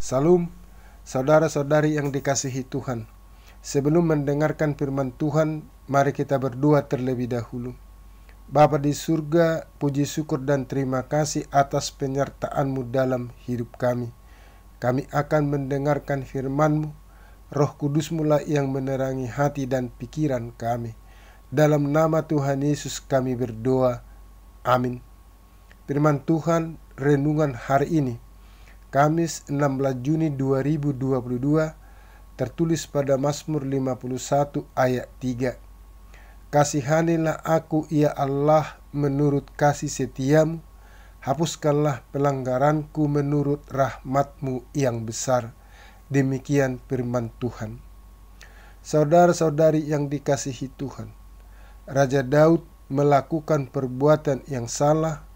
Salam, saudara-saudari yang dikasihi Tuhan. Sebelum mendengarkan firman Tuhan, mari kita berdoa terlebih dahulu. Bapa di surga, puji syukur dan terima kasih atas penyertaan-Mu dalam hidup kami. Kami akan mendengarkan firman-Mu. Roh Kudus-Mu lah yang menerangi hati dan pikiran kami. Dalam nama Tuhan Yesus kami berdoa. Amin. Firman Tuhan renungan hari ini, Kamis 16 Juni 2022, tertulis pada Mazmur 51 ayat 3. Kasihanilah aku ya Allah menurut kasih setiamu, hapuskanlah pelanggaranku menurut rahmat-Mu yang besar. Demikian firman Tuhan. Saudara-saudari yang dikasihi Tuhan, Raja Daud melakukan perbuatan yang salah.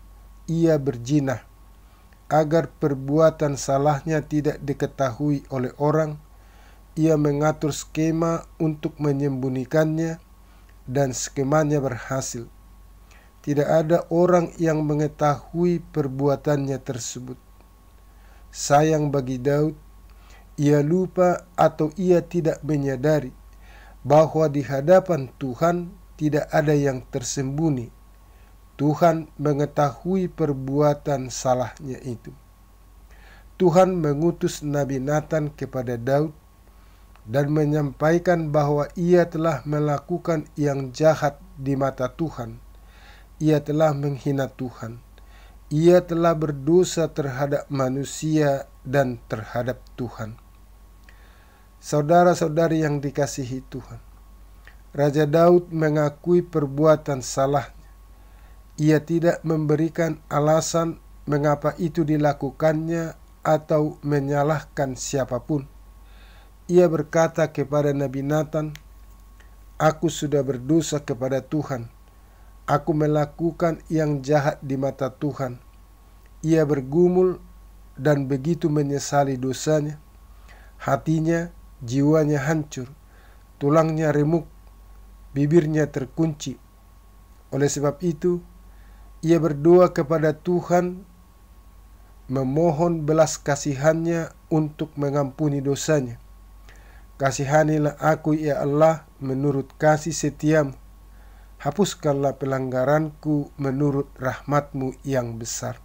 Ia berzina. Agar perbuatan salahnya tidak diketahui oleh orang, ia mengatur skema untuk menyembunyikannya, dan skemanya berhasil. Tidak ada orang yang mengetahui perbuatannya tersebut. Sayang bagi Daud, ia lupa atau ia tidak menyadari bahwa di hadapan Tuhan tidak ada yang tersembunyi. Tuhan mengetahui perbuatan salahnya itu. Tuhan mengutus Nabi Nathan kepada Daud dan menyampaikan bahwa ia telah melakukan yang jahat di mata Tuhan. Ia telah menghina Tuhan. Ia telah berdosa terhadap manusia dan terhadap Tuhan. Saudara-saudari yang dikasihi Tuhan, Raja Daud mengakui perbuatan salahnya. Ia tidak memberikan alasan mengapa itu dilakukannya atau menyalahkan siapapun. Ia berkata kepada Nabi Nathan, "Aku sudah berdosa kepada Tuhan. Aku melakukan yang jahat di mata Tuhan." Ia bergumul dan begitu menyesali dosanya. Hatinya, jiwanya hancur, tulangnya remuk, bibirnya terkunci. Oleh sebab itu, ia berdoa kepada Tuhan, memohon belas kasihannya untuk mengampuni dosanya. Kasihanilah aku ya Allah menurut kasih setiamu, hapuskanlah pelanggaranku menurut rahmat-Mu yang besar.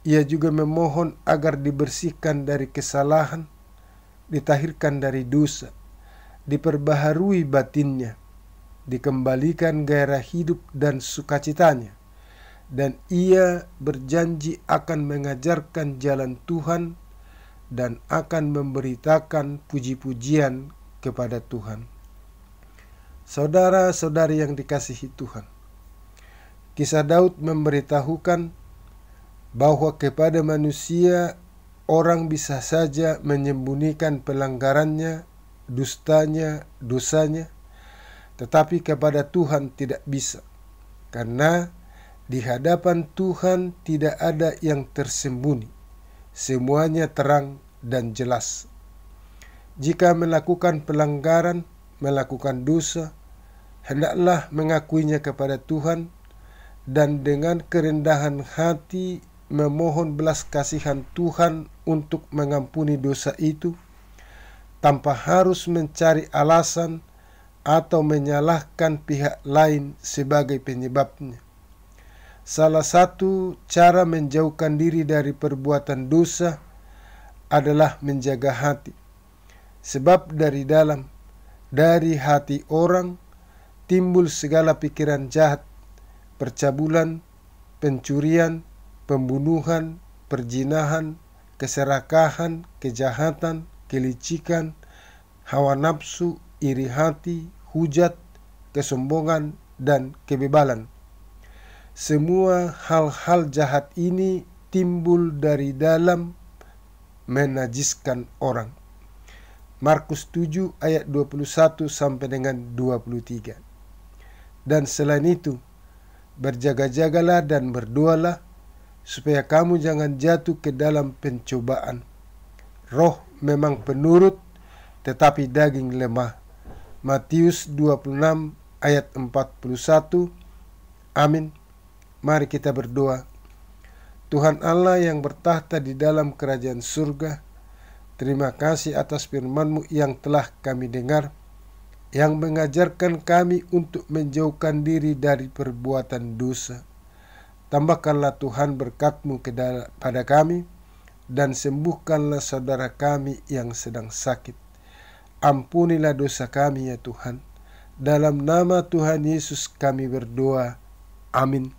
Ia juga memohon agar dibersihkan dari kesalahan, ditahirkan dari dosa, diperbaharui batinnya, dikembalikan gairah hidup dan sukacitanya. Dan ia berjanji akan mengajarkan jalan Tuhan dan akan memberitakan puji-pujian kepada Tuhan. Saudara-saudari yang dikasihi Tuhan, kisah Daud memberitahukan bahwa kepada manusia orang bisa saja menyembunyikan pelanggarannya, dustanya, dosanya, tetapi kepada Tuhan tidak bisa, karena di hadapan Tuhan tidak ada yang tersembunyi. Semuanya terang dan jelas. Jika melakukan pelanggaran, melakukan dosa, hendaklah mengakuinya kepada Tuhan dan dengan kerendahan hati memohon belas kasihan Tuhan untuk mengampuni dosa itu, tanpa harus mencari alasan atau menyalahkan pihak lain sebagai penyebabnya. Salah satu cara menjauhkan diri dari perbuatan dosa adalah menjaga hati. Sebab dari hati orang timbul segala pikiran jahat, percabulan, pencurian, pembunuhan, perzinahan, keserakahan, kejahatan, kelicikan, hawa nafsu, iri hati, hujat, kesombongan, dan kebebalan. Semua hal-hal jahat ini timbul dari dalam, menajiskan orang. Markus 7 ayat 21 sampai dengan 23. Dan selain itu, berjaga-jagalah dan berdoalah supaya kamu jangan jatuh ke dalam pencobaan. Roh memang penurut, tetapi daging lemah. Matius 26 ayat 41. Amin. Mari kita berdoa. Tuhan Allah yang bertahta di dalam kerajaan surga, Terima kasih atas firman-Mu yang telah kami dengar, yang mengajarkan kami untuk menjauhkan diri dari perbuatan dosa. Tambahkanlah Tuhan berkat-Mu kepada kami, dan sembuhkanlah saudara kami yang sedang sakit. Ampunilah dosa kami ya Tuhan. Dalam nama Tuhan Yesus kami berdoa. Amin.